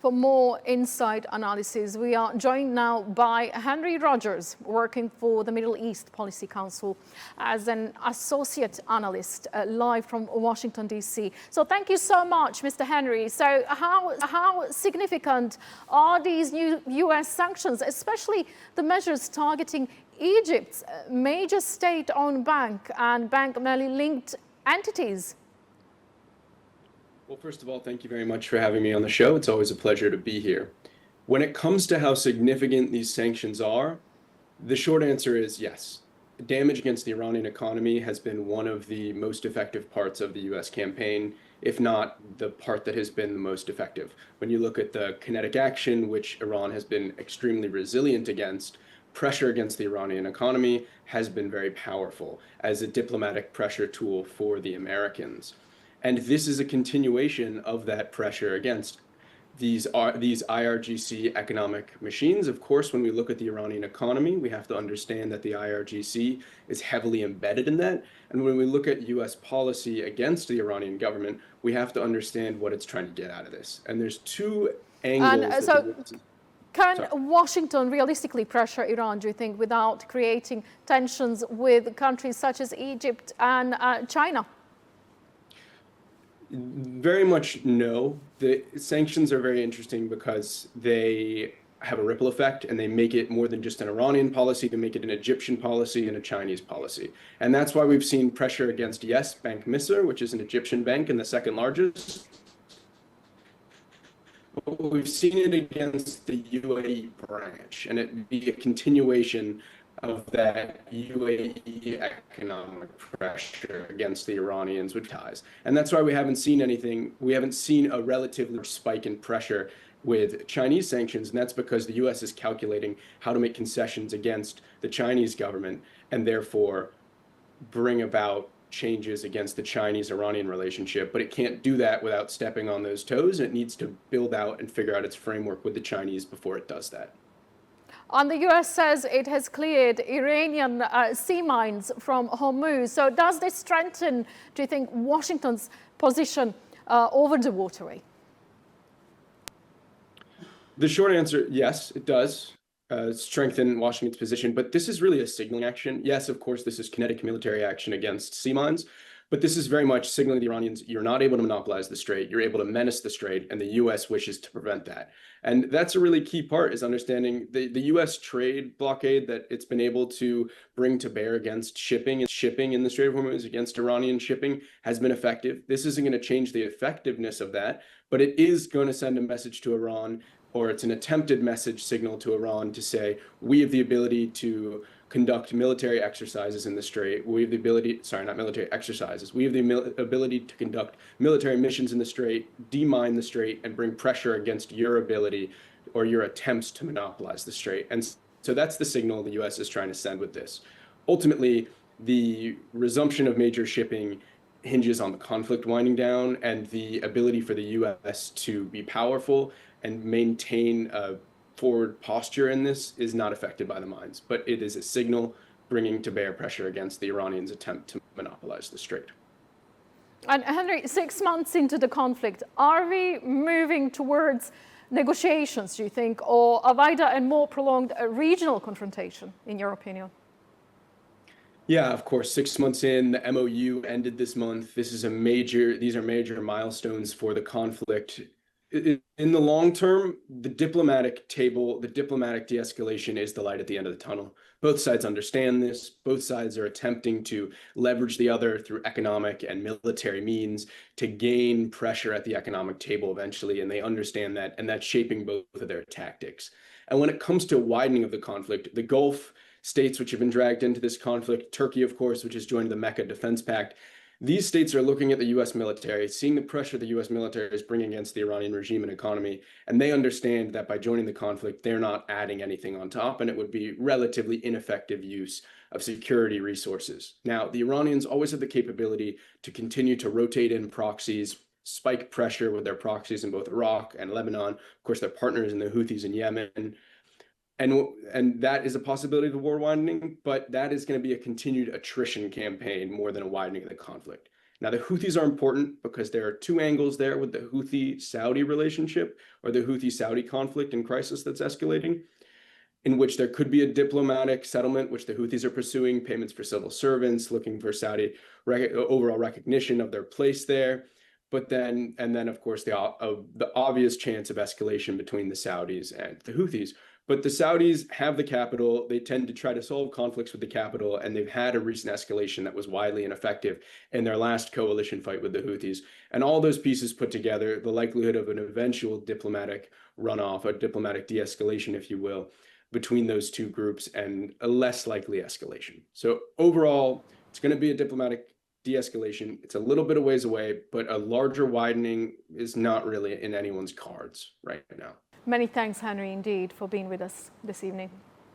For more inside analysis, we are joined now by Henry Rogers, working for the Middle East Policy Council as an associate analyst, live from Washington, D.C. So thank you so much, Mr. Henry. So how significant are these new U.S. sanctions, especially the measures targeting Egypt's major state-owned bank and Bank Melli linked entities? Well, first of all, thank you very much for having me on the show. It's always a pleasure to be here. When it comes to how significant these sanctions are, the short answer is yes. Damage against the Iranian economy has been one of the most effective parts of the US campaign, if not the part that has been the most effective. When you look at the kinetic action, which Iran has been extremely resilient against, pressure against the Iranian economy has been very powerful as a diplomatic pressure tool for the Americans. And this is a continuation of that pressure against these IRGC economic machines. Of course, when we look at the Iranian economy, we have to understand that the IRGC is heavily embedded in that. And when we look at US policy against the Iranian government, we have to understand what it's trying to get out of this. And there's two angles. Can Washington realistically pressure Iran, do you think, without creating tensions with countries such as Egypt and China? Very much no. The sanctions are very interesting because they have a ripple effect and they make it more than just an Iranian policy, they make it an Egyptian policy and a Chinese policy. And that's why we've seen pressure against, yes, Bank Misr, which is an Egyptian bank and the second largest. But we've seen it against the UAE branch, and it'd be a continuation of that UAE economic pressure against the Iranians with ties. And that's why we haven't seen anything, we haven't seen a relatively spike in pressure with Chinese sanctions, and that's because the US is calculating how to make concessions against the Chinese government and therefore bring about changes against the Chinese-Iranian relationship, but it can't do that without stepping on those toes. It needs to build out and figure out its framework with the Chinese before it does that. And the US says it has cleared Iranian sea mines from Hormuz. So does this strengthen, do you think, Washington's position over the waterway? The short answer, yes, it does strengthen Washington's position. But this is really a signaling action. Yes, of course, this is kinetic military action against sea mines. But this is very much signaling the Iranians, you're not able to monopolize the strait, you're able to menace the strait, and the US wishes to prevent that. And that's a really key part, is understanding the US trade blockade that it's been able to bring to bear against shipping in the Strait of Hormuz, against Iranian shipping, has been effective. This isn't going to change the effectiveness of that, but it is going to send a message to Iran, or it's an attempted message signal to Iran to say, we have the ability to conduct military exercises in the strait. We have the ability, sorry, not military exercises. We have the ability to conduct military missions in the strait, demine the strait, and bring pressure against your ability or your attempts to monopolize the strait. And so that's the signal the US is trying to send with this. Ultimately, the resumption of major shipping hinges on the conflict winding down, and the ability for the US to be powerful and maintain a forward posture in this is not affected by the mines, but it is a signal bringing to bear pressure against the Iranians' attempt to monopolize the strait. And Henry, 6 months into the conflict, are we moving towards negotiations, do you think, or a wider and more prolonged regional confrontation, in your opinion? Yeah, of course, 6 months in, the MOU ended this month. These are major milestones for the conflict. In the long term, the diplomatic table, the diplomatic de-escalation is the light at the end of the tunnel. Both sides understand this. Both sides are attempting to leverage the other through economic and military means to gain pressure at the economic table eventually, and they understand that, and that's shaping both of their tactics. And when it comes to widening of the conflict, the Gulf states which have been dragged into this conflict, Turkey, of course, which has joined the Mecca Defense Pact, these states are looking at the US military, seeing the pressure the US military is bringing against the Iranian regime and economy, and they understand that by joining the conflict, they're not adding anything on top, and it would be relatively ineffective use of security resources. Now, the Iranians always have the capability to continue to rotate in proxies, spike pressure with their proxies in both Iraq and Lebanon. Of course, their partners in the Houthis in Yemen. And that is a possibility of the war widening, but that is going to be a continued attrition campaign more than a widening of the conflict. Now, the Houthis are important because there are two angles there with the Houthi-Saudi relationship, or the Houthi-Saudi conflict and crisis that's escalating, in which there could be a diplomatic settlement, which the Houthis are pursuing, payments for civil servants, looking for Saudi overall recognition of their place there. But then, of course, the obvious chance of escalation between the Saudis and the Houthis. But the Saudis have the capital. They tend to try to solve conflicts with the capital, and they've had a recent escalation that was widely ineffective in their last coalition fight with the Houthis. And all those pieces put together, the likelihood of an eventual diplomatic runoff, a diplomatic de-escalation, if you will, between those two groups, and a less likely escalation. So overall, it's going to be a diplomatic de-escalation. It's a little bit of ways away, but a larger widening is not really in anyone's cards right now. Many thanks, Henry, indeed, for being with us this evening.